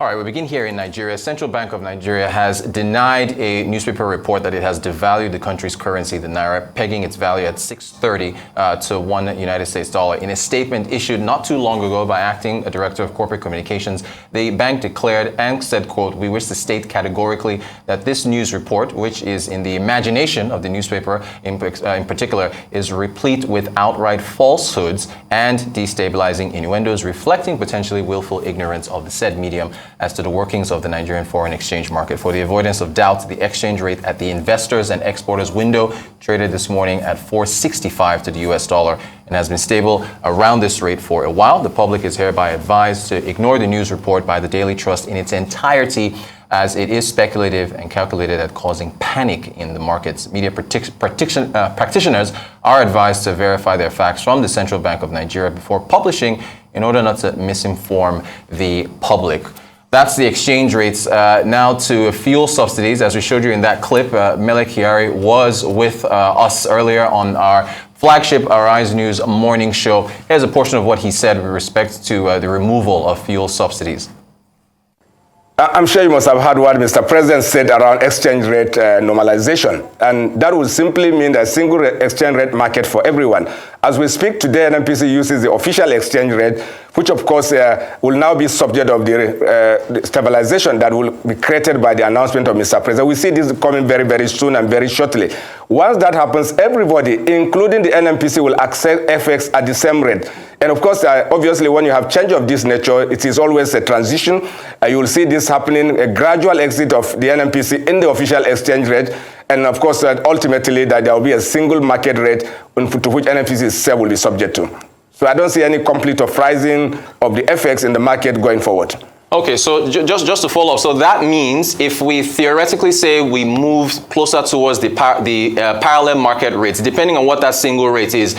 All right, we begin here in Nigeria. Central Bank of Nigeria has denied a newspaper report that it has devalued the country's currency, the naira, pegging its value at 630 to one United States dollar. In a statement issued not too long ago by acting director of corporate communications, the bank declared and said, quote, "We wish to state categorically that this news report, which is in the imagination of the newspaper in particular, is replete with outright falsehoods and destabilizing innuendos, reflecting potentially willful ignorance of the said medium as to the workings of the Nigerian foreign exchange market. For the avoidance of doubt, the exchange rate at the investors and exporters window traded this morning at 4.65 to the US dollar and has been stable around this rate for a while. The public is hereby advised to ignore the news report by the Daily Trust in its entirety, as it is speculative and calculated at causing panic in the markets. Media practitioners are advised to verify their facts from the Central Bank of Nigeria before publishing in order not to misinform the public." That's the exchange rates. Now to fuel subsidies. As we showed you in that clip, Mele Kyari was with us earlier on our flagship Arise News morning show. Here's a portion of what he said with respect to the removal of fuel subsidies. I'm sure you must have heard what Mr. President said around exchange rate normalization. And that would simply mean a single exchange rate market for everyone. As we speak today, NNPC uses the official exchange rate, which of course will now be subject of the stabilization that will be created by the announcement of Mr. President. We see this coming very, very soon and very shortly. Once that happens, everybody, including the NNPC, will access FX at the same rate. And of course, obviously, when you have change of this nature, it is always a transition. You will see this happening, a gradual exit of the NNPC in the official exchange rate. And of course, ultimately, that there will be a single market rate to which NNPC itself will be subject to. So I don't see any complete uprising of the FX in the market going forward. Okay, so just to follow up, so that means if we theoretically say we move closer towards the parallel market rates, depending on what that single rate is,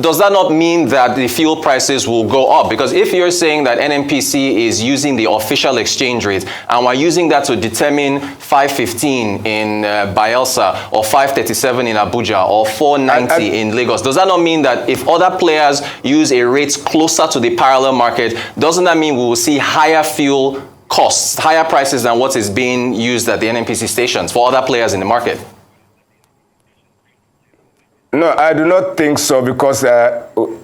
does that not mean that the fuel prices will go up? Because if you're saying that NNPC is using the official exchange rate and we're using that to determine 515 in Bayelsa or 537 in Abuja or 490 in Lagos, does that not mean that if other players use a rate closer to the parallel market, doesn't that mean we will see higher fuel costs, higher prices than what is being used at the NNPC stations for other players in the market? No, I do not think so, because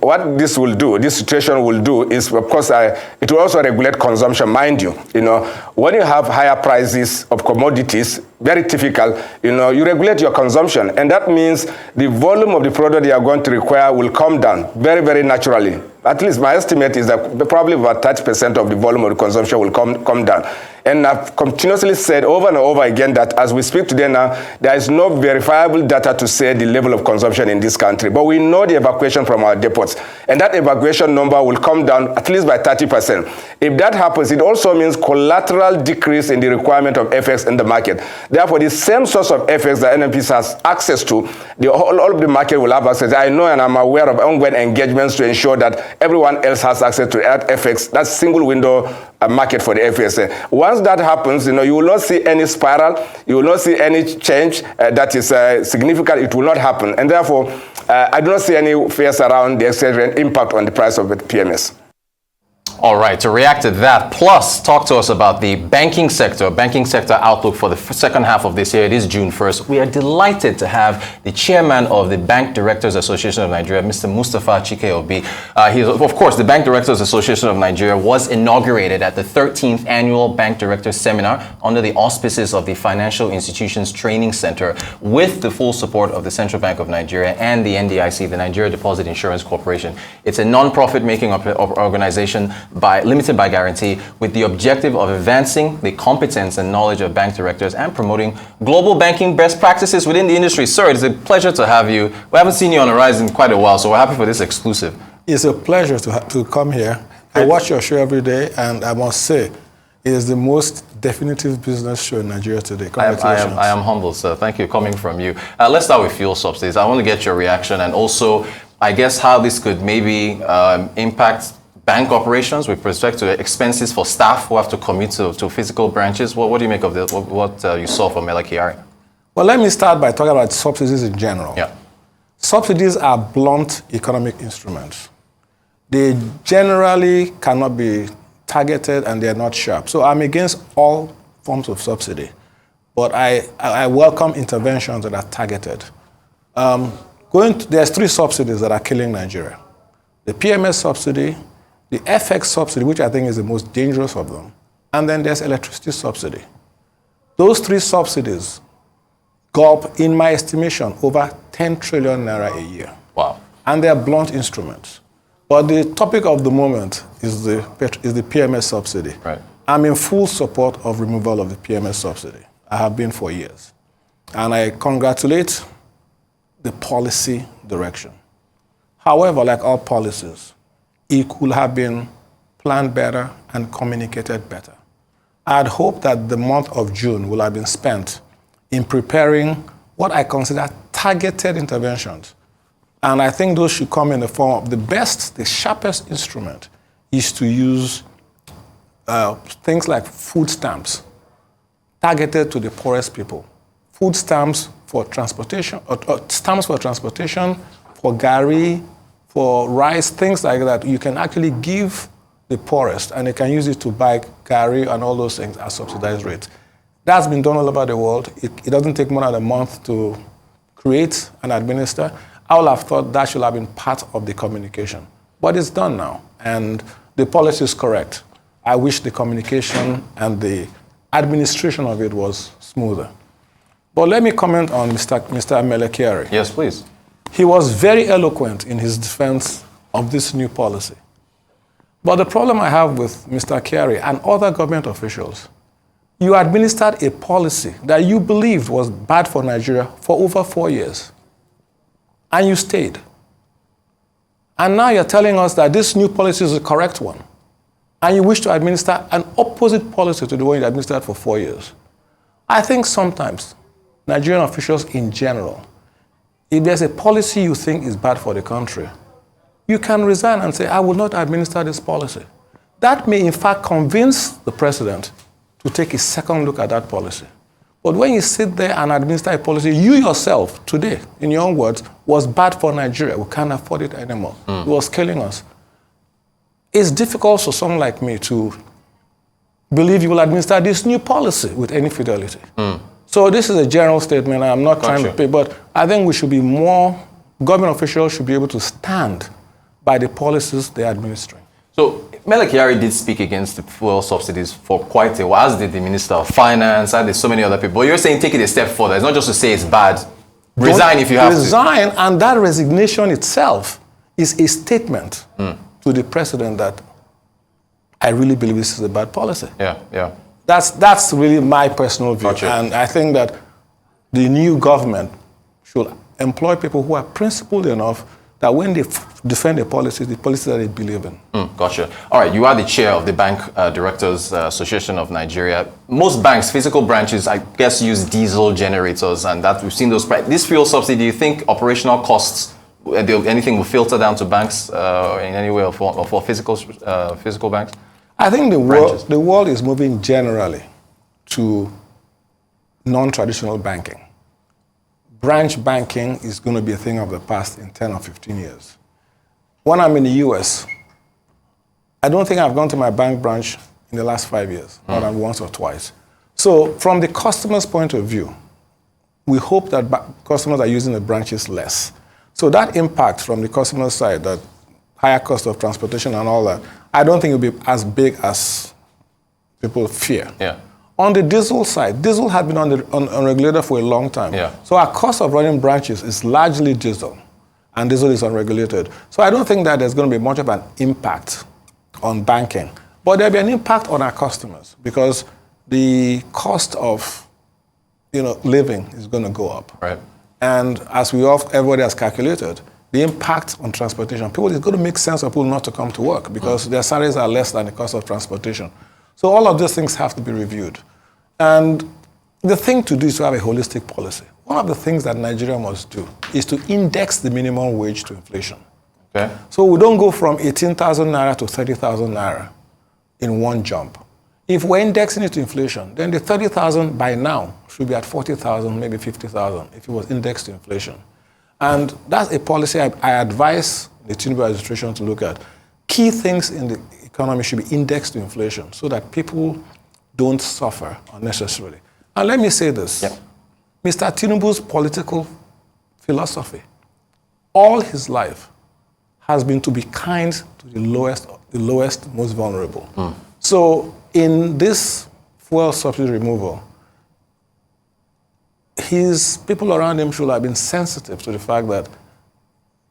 what this will do, this situation will do is, of course, it will also regulate consumption, mind you. You know, when you have higher prices of commodities, very typical, you know, you regulate your consumption, and that means the volume of the product you are going to require will come down very, very naturally. At least my estimate is that probably about 30% of the volume of the consumption will come down. And I've continuously said over and over again that as we speak today now, there is no verifiable data to say the level of consumption in this country. But we know the evacuation from our depots. And that evacuation number will come down at least by 30%. If that happens, it also means collateral decrease in the requirement of FX in the market. Therefore, the same source of FX that NNPC has access to, all of the market will have access. I know and I'm aware of ongoing engagements to ensure that everyone else has access to that FX, that single window market for the FSA. Once that happens, you know, you will not see any spiral, you will not see any change that is significant. It will not happen. And therefore, I do not see any fears around the exchange rate impact on the price of the PMS. All right, to react to that, plus talk to us about the banking sector outlook for the second half of this year. It is June 1st. We are delighted to have the chairman of the Bank Directors Association of Nigeria, Mr. Mustafa Chike-Obi. Of course, the Bank Directors Association of Nigeria was inaugurated at the 13th Annual Bank Directors Seminar under the auspices of the Financial Institutions Training Center, with the full support of the Central Bank of Nigeria and the NDIC, the Nigeria Deposit Insurance Corporation. It's a non-profit making organization limited by guarantee, with the objective of advancing the competence and knowledge of bank directors and promoting global banking best practices within the industry. Sir, it's a pleasure to have you. We haven't seen you on Arise in quite a while, so we're happy for this exclusive. It's a pleasure to come here. I watch your show every day, and I must say, it is the most definitive business show in Nigeria today. Congratulations. I am humbled, sir. Thank you coming from you. Let's start with fuel subsidies. I want to get your reaction, and also, I guess, how this could maybe impact bank operations with respect to expenses for staff who have to commute to physical branches. What do you make of this? What you saw from Mele Kyari? Well, let me start by talking about subsidies in general. Yeah. Subsidies are blunt economic instruments. They generally cannot be targeted and they're not sharp. So I'm against all forms of subsidy, but I welcome interventions that are targeted. There's 3 subsidies that are killing Nigeria. The PMS subsidy, the FX subsidy, which I think is the most dangerous of them, and then there's electricity subsidy. Those 3 subsidies go up, in my estimation, over 10 trillion naira a year. Wow. And they're blunt instruments. But the topic of the moment is the PMS subsidy. Right. I'm in full support of removal of the PMS subsidy. I have been for years. And I congratulate the policy direction. However, like all policies, it could have been planned better and communicated better. I'd hoped that the month of June will have been spent in preparing what I consider targeted interventions. And I think those should come in the form of the sharpest instrument is to use things like food stamps targeted to the poorest people. Food stamps for transportation, stamps for transportation, for gari, for rice, things like that. You can actually give the poorest and they can use it to buy gari and all those things at subsidized rates. That's been done all over the world. It doesn't take more than a month to create and administer. I would have thought that should have been part of the communication. But it's done now, and the policy is correct. I wish the communication and the administration of it was smoother. But let me comment on Mr. Mele-Kyari. Yes, please. He was very eloquent in his defense of this new policy. But the problem I have with Mr. Kyari and other government officials, you administered a policy that you believed was bad for Nigeria for over 4 years. And you stayed. And now you're telling us that this new policy is the correct one. And you wish to administer an opposite policy to the one you administered for 4 years. I think sometimes Nigerian officials in general, if there's a policy you think is bad for the country, you can resign and say, I will not administer this policy. That may in fact convince the president to take a second look at that policy. But when you sit there and administer a policy, you yourself, today, in your own words, was bad for Nigeria. We can't afford it anymore. It was killing us. It's difficult for someone like me to believe you will administer this new policy with any fidelity. So this is a general statement. I'm not trying to pay, but I think we should be more, government officials should be able to stand by the policies they're administering. So Mele-Kyari did speak against the fuel subsidies for quite a while, as did the Minister of Finance, and there's so many other people. But you're saying take it a step further. It's not just to say it's bad. Resign if you have to. Resign, and that resignation itself is a statement to the president that I really believe this is a bad policy. Yeah. That's really my personal view. Gotcha. And I think that the new government should employ people who are principled enough that when they defend the policies that they believe in. Gotcha. All right, you are the chair of the Bank Directors Association of Nigeria. Most banks, physical branches, I guess, use diesel generators, and that we've seen those. This fuel subsidy, do you think operational costs, anything will filter down to banks in any way or for physical banks? I think the world is moving generally to non-traditional banking. Branch banking is going to be a thing of the past in 10 or 15 years. When I'm in the US, I don't think I've gone to my bank branch in the last 5 years, more than once or twice. So from the customer's point of view, we hope that customers are using the branches less. So that impact from the customer side, that higher cost of transportation and all that, I don't think it will be as big as people fear. Yeah. On the diesel side, diesel had been unregulated for a long time. Yeah. So our cost of running branches is largely diesel, and diesel is unregulated. So I don't think that there's going to be much of an impact on banking. But there'll be an impact on our customers because the cost of living is going to go up. Right. And as everybody has calculated, the impact on transportation, people, it's going to make sense for people not to come to work because their salaries are less than the cost of transportation. So all of these things have to be reviewed. And the thing to do is to have a holistic policy. One of the things that Nigeria must do is to index the minimum wage to inflation. Okay. So we don't go from 18,000 naira to 30,000 naira in one jump. If we're indexing it to inflation, then the 30,000 by now should be at 40,000, maybe 50,000 if it was indexed to inflation. And that's a policy I advise the Tinubu administration to look at. Key things in the economy should be indexed to inflation so that people don't suffer unnecessarily. And let me say this. Yep. Mr. Tinubu's political philosophy all his life has been to be kind to the lowest, most vulnerable. So in this fuel subsidy removal, his people around him should have been sensitive to the fact that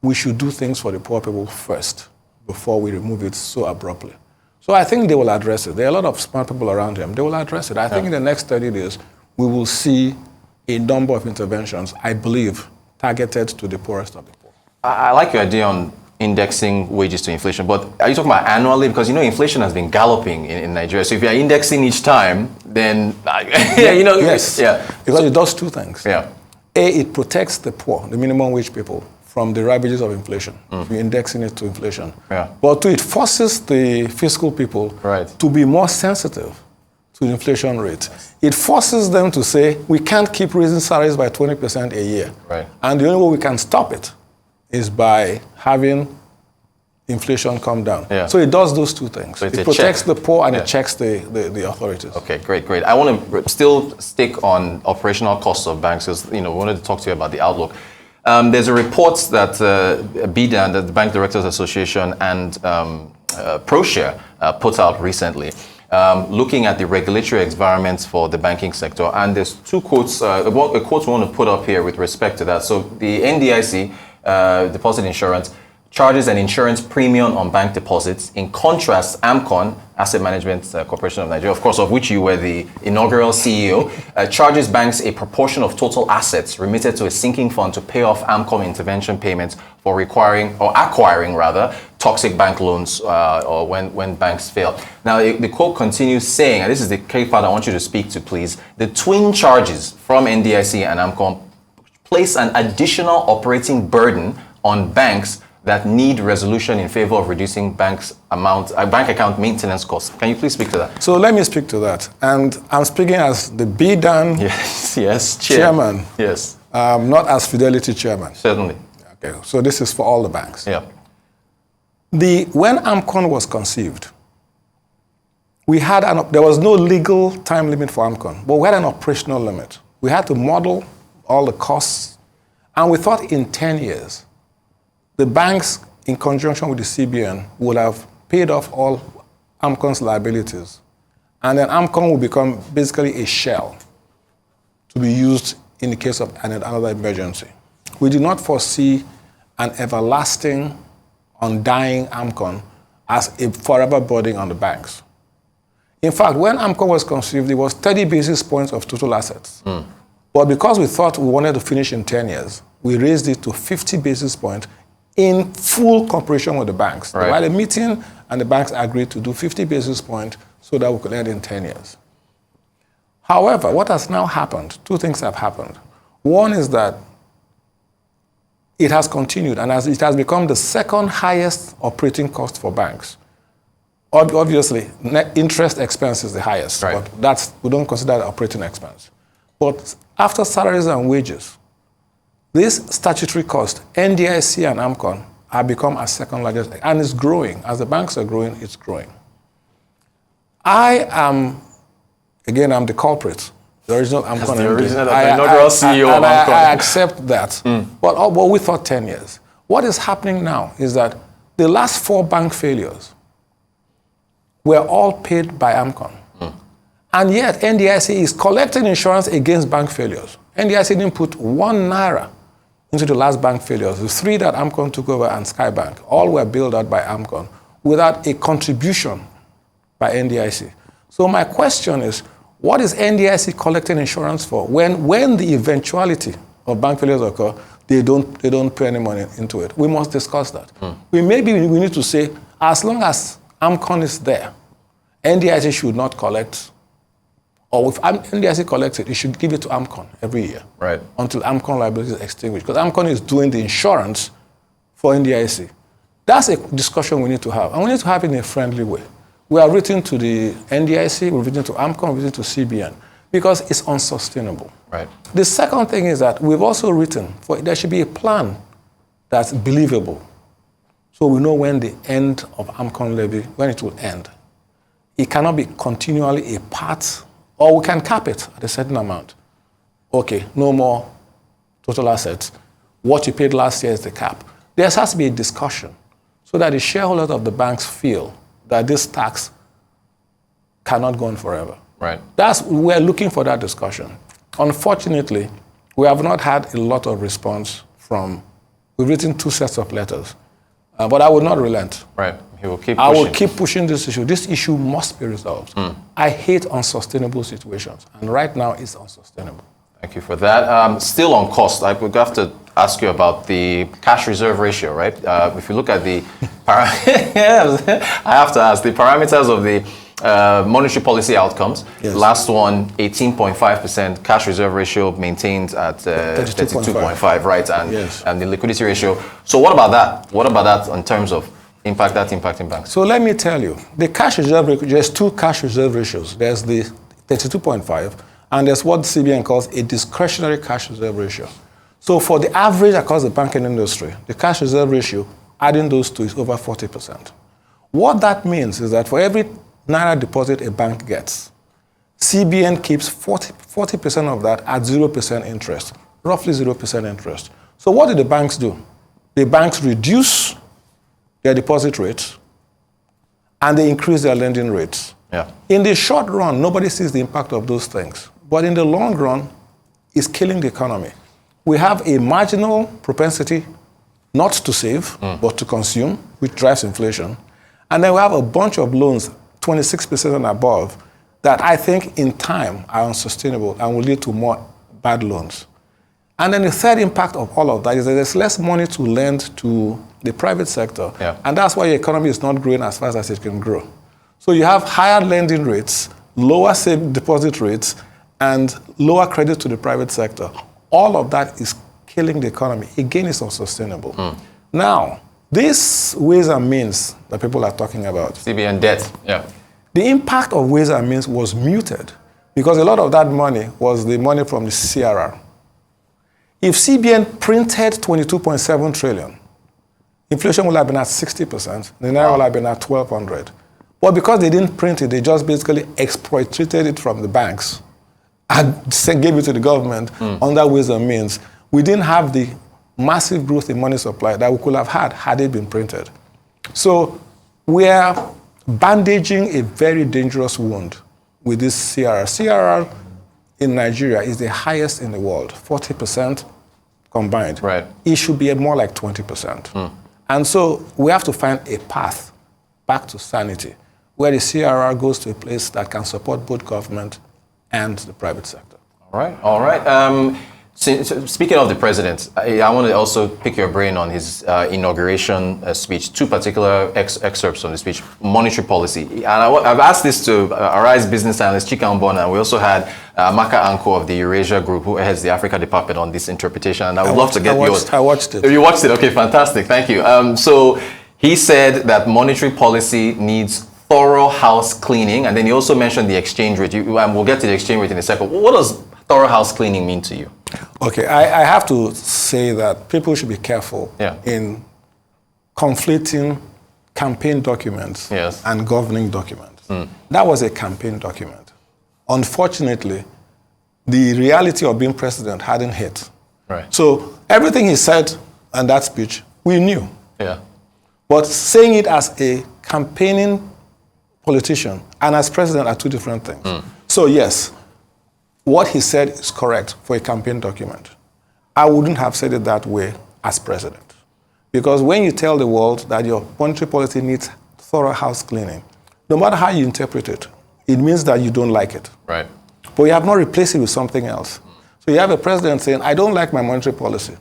we should do things for the poor people first before we remove it so abruptly. So I think they will address it. There are a lot of smart people around him. They will address it. I think in the next 30 days, we will see a number of interventions, I believe, targeted to the poorest of the poor. I like your idea on indexing wages to inflation, but are you talking about annually? Because, inflation has been galloping in Nigeria. So if you're indexing each time, then, Yes, yeah. Because it does two things. Yeah. A, it protects the poor, the minimum wage people, from the ravages of inflation. We're indexing it to inflation. Yeah. But two, it forces the fiscal people to be more sensitive to the inflation rate. It forces them to say, we can't keep raising salaries by 20% a year. Right. And the only way we can stop it is by having inflation come down. Yeah. So it does those two things. So it protects the poor and it checks the authorities. Okay, great. I want to still stick on operational costs of banks because, we wanted to talk to you about the outlook. There's a report that BDAN, the Bank Directors Association, and ProShare put out recently, looking at the regulatory environments for the banking sector. And there's two quotes, a quote we want to put up here with respect to that. So the NDIC, Deposit Insurance, charges an insurance premium on bank deposits. In contrast, AMCON, Asset Management Corporation of Nigeria, of course, of which you were the inaugural CEO, charges banks a proportion of total assets remitted to a sinking fund to pay off AMCON intervention payments for acquiring toxic bank loans or when banks fail. Now, the quote continues saying, and this is the key part I want you to speak to, please, the twin charges from NDIC and AMCON place an additional operating burden on banks that need resolution in favor of reducing bank account maintenance costs. Can you please speak to that? So let me speak to that. And I'm speaking as the BDAN chairman. Yes. Not as Fidelity chairman. Certainly. Okay. So this is for all the banks. Yeah. When AMCON was conceived, there was no legal time limit for AMCON, but we had an operational limit. We had to model all the costs, and we thought in 10 years, the banks, in conjunction with the CBN, would have paid off all AMCON's liabilities. And then AMCON will become basically a shell to be used in the case of another emergency. We did not foresee an everlasting, undying AMCON as a forever burden on the banks. In fact, when AMCON was conceived, it was 30 basis points of total assets. But because we thought we wanted to finish in 10 years, we raised it to 50 basis points in full cooperation with the banks. Right. We had a meeting and the banks agreed to do 50 basis points so that we could end in 10 years. However, what has now happened, two things have happened. One is that it has continued and it has become the second highest operating cost for banks. Obviously, net interest expense is the highest, right. But we don't consider that operating expense. But after salaries and wages, this statutory cost, NDIC and AMCON, have become our second largest, and it's growing. As the banks are growing, it's growing. I'm the culprit. The original AMCON. The inaugural CEO of AMCON. I accept that. But we thought 10 years. What is happening now is that the last 4 bank failures were all paid by AMCON. And yet, NDIC is collecting insurance against bank failures. NDIC didn't put 1 naira into the last bank failures. The 3 that AMCON took over and Skybank, all were bailed out by AMCON without a contribution by NDIC. So my question is, what is NDIC collecting insurance for? When the eventuality of bank failures occur, they don't pay any money into it. We must discuss that. We need to say, as long as AMCON is there, NDIC should not collect. Or if NDIC collects it, it should give it to AMCON every year. Right. Until AMCON liability is extinguished. Because AMCON is doing the insurance for NDIC. That's a discussion we need to have. And we need to have it in a friendly way. We have written to the NDIC, we've written to AMCON, we've written to CBN. Because it's unsustainable. Right. The second thing is that we've also written there should be a plan that's believable. So we know when the end of AMCON levy, when it will end. It cannot be continually a part, or we can cap it at a certain amount. Okay, no more total assets. What you paid last year is the cap. There has to be a discussion so that the shareholders of the banks feel that this tax cannot go on forever. Right. We're looking for that discussion. Unfortunately, we have not had a lot of response from, we've written 2 sets of letters, but I will not relent. Right. He will keep pushing. I will keep pushing this issue. This issue must be resolved. I hate unsustainable situations, and right now it's unsustainable. Thank you for that. Still on cost, I would have to ask you about the cash reserve ratio, right? If you look at the, I have to ask, the parameters of the monetary policy outcomes. Yes. Last one, 18.5%, cash reserve ratio maintained at 32.5, right? And, yes. And the liquidity ratio. So what about that? What about that in terms of impacting banks? So let me tell you, the cash reserve ratio, there's 2 cash reserve ratios. There's the 32.5, and there's what CBN calls a discretionary cash reserve ratio. So for the average across the banking industry, the cash reserve ratio, adding those 2 is over 40%. What that means is that for every naira deposit a bank gets, CBN keeps 40% of that at 0% interest, roughly 0% interest. So what do the banks do? The banks reduce their deposit rates and they increase their lending rates. Yeah. In the short run, nobody sees the impact of those things. But in the long run, it's killing the economy. We have a marginal propensity not to save, but to consume, which drives inflation. And then we have a bunch of loans, 26% and above, that I think in time are unsustainable and will lead to more bad loans. And then the third impact of all of that is that there's less money to lend to the private sector. Yeah. And that's why your economy is not growing as fast as it can grow. So you have higher lending rates, lower deposit rates, and lower credit to the private sector. All of that is killing the economy. Again, it's unsustainable. Now, these ways and means that people are talking about, CBN debt, yeah. the impact of ways and means was muted because a lot of that money was the money from the CRR. If CBN printed 22.7 trillion, inflation would have been at 60%, the naira would have been at 1,200. But because they didn't print it, they just basically exploited it from the banks and gave it to the government under ways and means. We didn't have the massive growth in money supply that we could have had it been printed. So we are bandaging a very dangerous wound with this CRR. CRR in Nigeria is the highest in the world, 40% combined. Right. It should be more like 20%. And so we have to find a path back to sanity where the CRR goes to a place that can support both government and the private sector. All right. Speaking of the president, I want to also pick your brain on his inauguration speech. 2 particular excerpts from the speech: monetary policy. And I've asked this to Arise business analyst Chika, and we also had Maka Anko of the Eurasia Group, who heads the Africa department, on this interpretation. And I would love to get yours. I watched it. You watched it? Okay, fantastic. Thank you. So he said that monetary policy needs thorough house cleaning, and then he also mentioned the exchange rate. And we'll get to the exchange rate in a second. What does thorough house cleaning mean to you? Okay, I have to say that people should be careful in conflating campaign documents and governing documents. That was a campaign document. Unfortunately, the reality of being president hadn't hit. Right. So everything he said in that speech, we knew. Yeah. But saying it as a campaigning politician and as president are 2 different things. So yes, what he said is correct for a campaign document. I wouldn't have said it that way as president. Because when you tell the world that your monetary policy needs thorough house cleaning, no matter how you interpret it, it means that you don't like it. Right. But you have not replaced it with something else. So you have a president saying, I don't like my monetary policy.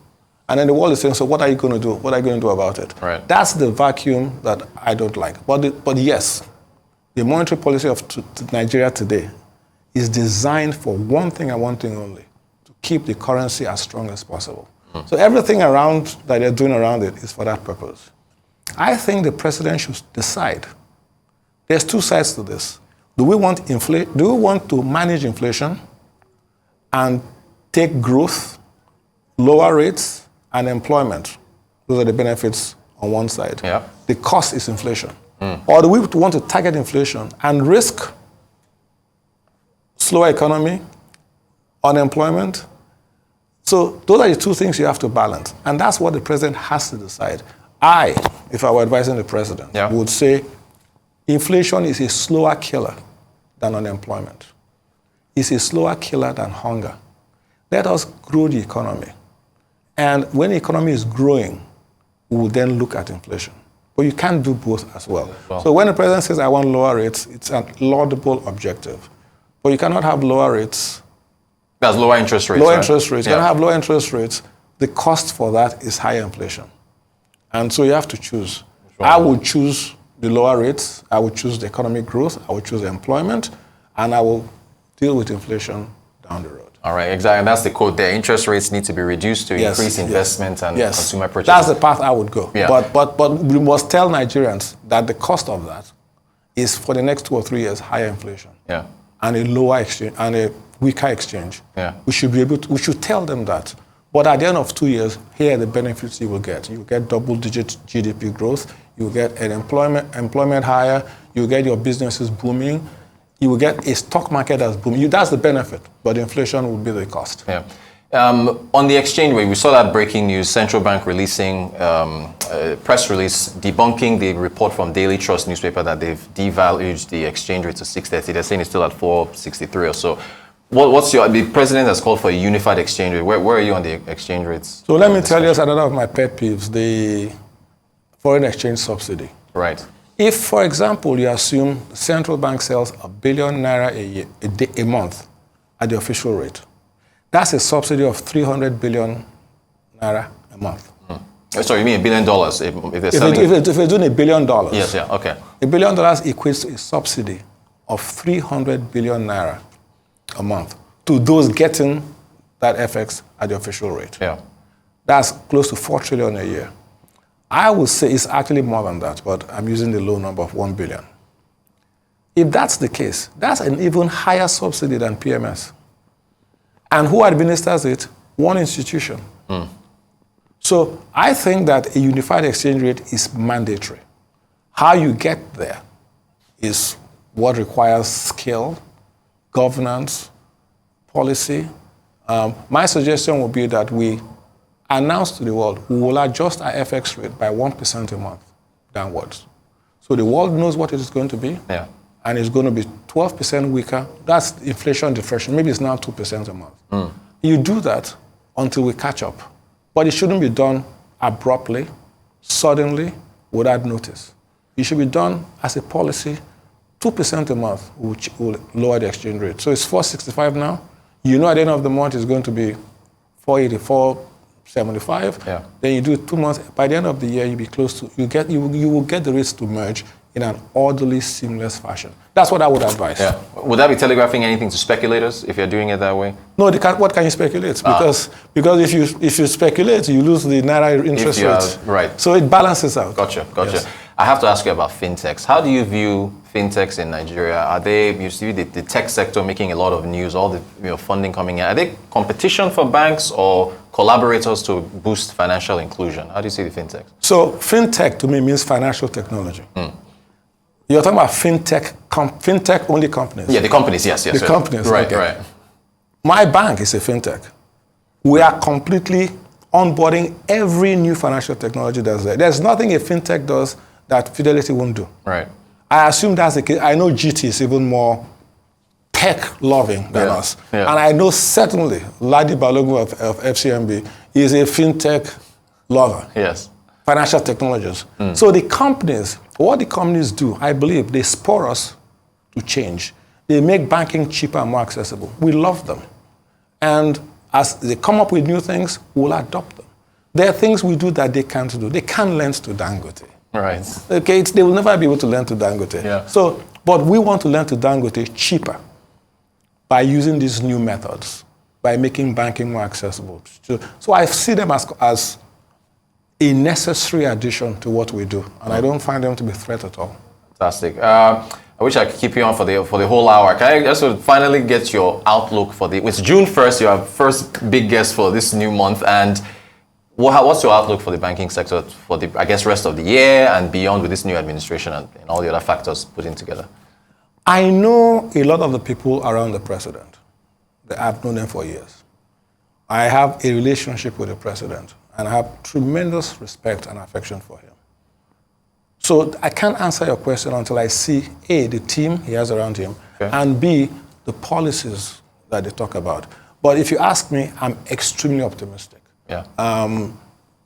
And then the world is saying, so what are you going to do? What are you going to do about it? Right. That's the vacuum that I don't like. But yes, the monetary policy of Nigeria today is designed for one thing and one thing only, to keep the currency as strong as possible. So everything around that they're doing around it is for that purpose. I think the president should decide. There's 2 sides to this. Do we want to manage inflation and take growth, lower rates, and employment? Those are the benefits on one side. Yeah. The cost is inflation. Or do we want to target inflation and risk slower economy, unemployment? So those are the two things you have to balance. And that's what the president has to decide. I, if I were advising the president, would say inflation is a slower killer than unemployment. It's a slower killer than hunger. Let us grow the economy. And when the economy is growing, we will then look at inflation. But you can't do both as well. So when the president says, I want lower rates, it's a laudable objective. But you cannot have lower rates. That's lower interest rates, Lower interest rates. You cannot have lower interest rates. The cost for that is higher inflation. And so you have to choose. I would choose the lower rates. I would choose the economic growth. I would choose employment. And I will deal with inflation down the road. All right, exactly. And that's the quote there. Interest rates need to be reduced to increase investment and consumer purchases. That's the path I would go. Yeah. But we must tell Nigerians that the cost of that is for the next 2 or 3 years higher inflation. Yeah. And a lower exchange and a weaker exchange. Yeah. We should tell them that. But at the end of 2 years, here are the benefits you will get. You will get double-digit GDP growth. You will get an employment higher. You will get your businesses booming. You will get a stock market that's booming. That's the benefit, but inflation will be the cost. Yeah. On the exchange rate, we saw that breaking news, central bank releasing a press release debunking the report from Daily Trust newspaper that they've devalued the exchange rate to 630. They're saying it's still at 463 or so. The president has called for a unified exchange rate. Where are you on the exchange rates? So let me tell you another of my pet peeves, the foreign exchange subsidy. Right. If, for example, you assume the central bank sells $1 billion naira a month at the official rate, that's a subsidy of 300 billion naira a month. So you mean $1 billion? If you're doing $1 billion, yes, yeah, okay. $1 billion equates to a subsidy of 300 billion naira a month to those getting that FX at the official rate. Yeah. That's close to 4 trillion a year. I would say it's actually more than that, but I'm using the low number of 1 billion. If that's the case, that's an even higher subsidy than PMS. And who administers it? One institution. So I think that a unified exchange rate is mandatory. How you get there is what requires skill, governance, policy. My suggestion would be that we announce to the world we will adjust our FX rate by 1% a month downwards. So the world knows what it is going to be, and it's going to be 12% weaker. That's inflation differential. Maybe it's now 2% a month. You do that until we catch up. But it shouldn't be done abruptly, suddenly, without notice. It should be done as a policy. 2% a month will lower the exchange rate. So it's 465 now. You know at the end of the month it's going to be 484, 75. Yeah. Then you do 2 months. By the end of the year, you'll be close to, you will get the rates to merge in an orderly, seamless fashion. That's what I would advise. Yeah. Would that be telegraphing anything to speculators if you're doing it that way? No, what can you speculate? Because if you speculate, you lose the naira interest rate. Right. So it balances out. Gotcha. Yes. I have to ask you about fintechs. How do you view fintechs in Nigeria? Are they, you see the tech sector making a lot of news, all the funding coming in. Are they competition for banks or collaborators to boost financial inclusion? How do you see the fintechs? So fintech to me means financial technology. You're talking about fintech only companies. Yeah, the companies, yes. The companies, right, okay. Right. My bank is a fintech. We are completely onboarding every new financial technology that's there. There's nothing a fintech does that Fidelity won't do. Right. I assume that's the case. I know GT is even more tech-loving than us. Yeah. And I know certainly Ladi Balogun of FCMB is a fintech lover. Yes. Financial technologies. So the companies, what the companies do, I believe, they spur us to change. They make banking cheaper and more accessible. We love them. And as they come up with new things, we'll adopt them. There are things we do that they can't do. They can't lend to Dangote. Right. Okay, they will never be able to lend to Dangote. Yeah. So, but we want to lend to Dangote cheaper by using these new methods, by making banking more accessible. So I see them as a necessary addition to what we do, and I don't find them to be a threat at all. Fantastic. I wish I could keep you on for the whole hour. Can I just finally get your outlook for it's June 1st, your first big guest for this new month, and What's your outlook for the banking sector for the, I guess, rest of the year and beyond with this new administration and all the other factors put in together? I know a lot of the people around the president. I've known them for years. I have a relationship with the president, and I have tremendous respect and affection for him. So I can't answer your question until I see, A, the team he has around him, okay, and B, the policies that they talk about. But if you ask me, I'm extremely optimistic. Yeah.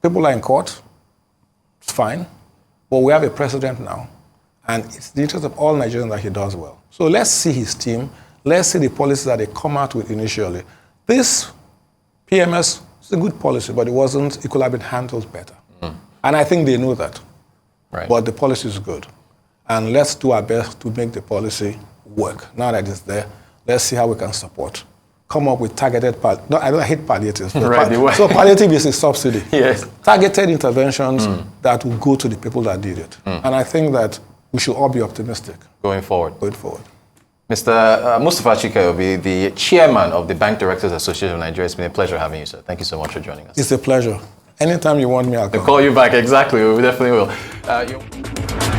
People are in court, it's fine, but we have a president now, and it's the interest of all Nigerians that he does well. So let's see his team, let's see the policies that they come out with initially. This PMS is a good policy, but it could have been handled better. And I think they know that. Right. But the policy is good. And let's do our best to make the policy work. Now that it's there, let's see how we can support. Come up with targeted, I hate palliatives. Right, so palliative is a subsidy. Yes. Targeted interventions that will go to the people that did it. And I think that we should all be optimistic. Going forward. Mr. Mustafa Chike-Obi, the chairman of the Bank Directors Association of Nigeria, it's been a pleasure having you, sir. Thank you so much for joining us. It's a pleasure. Anytime you want me, I'll come. I'll call you back, exactly. We definitely will.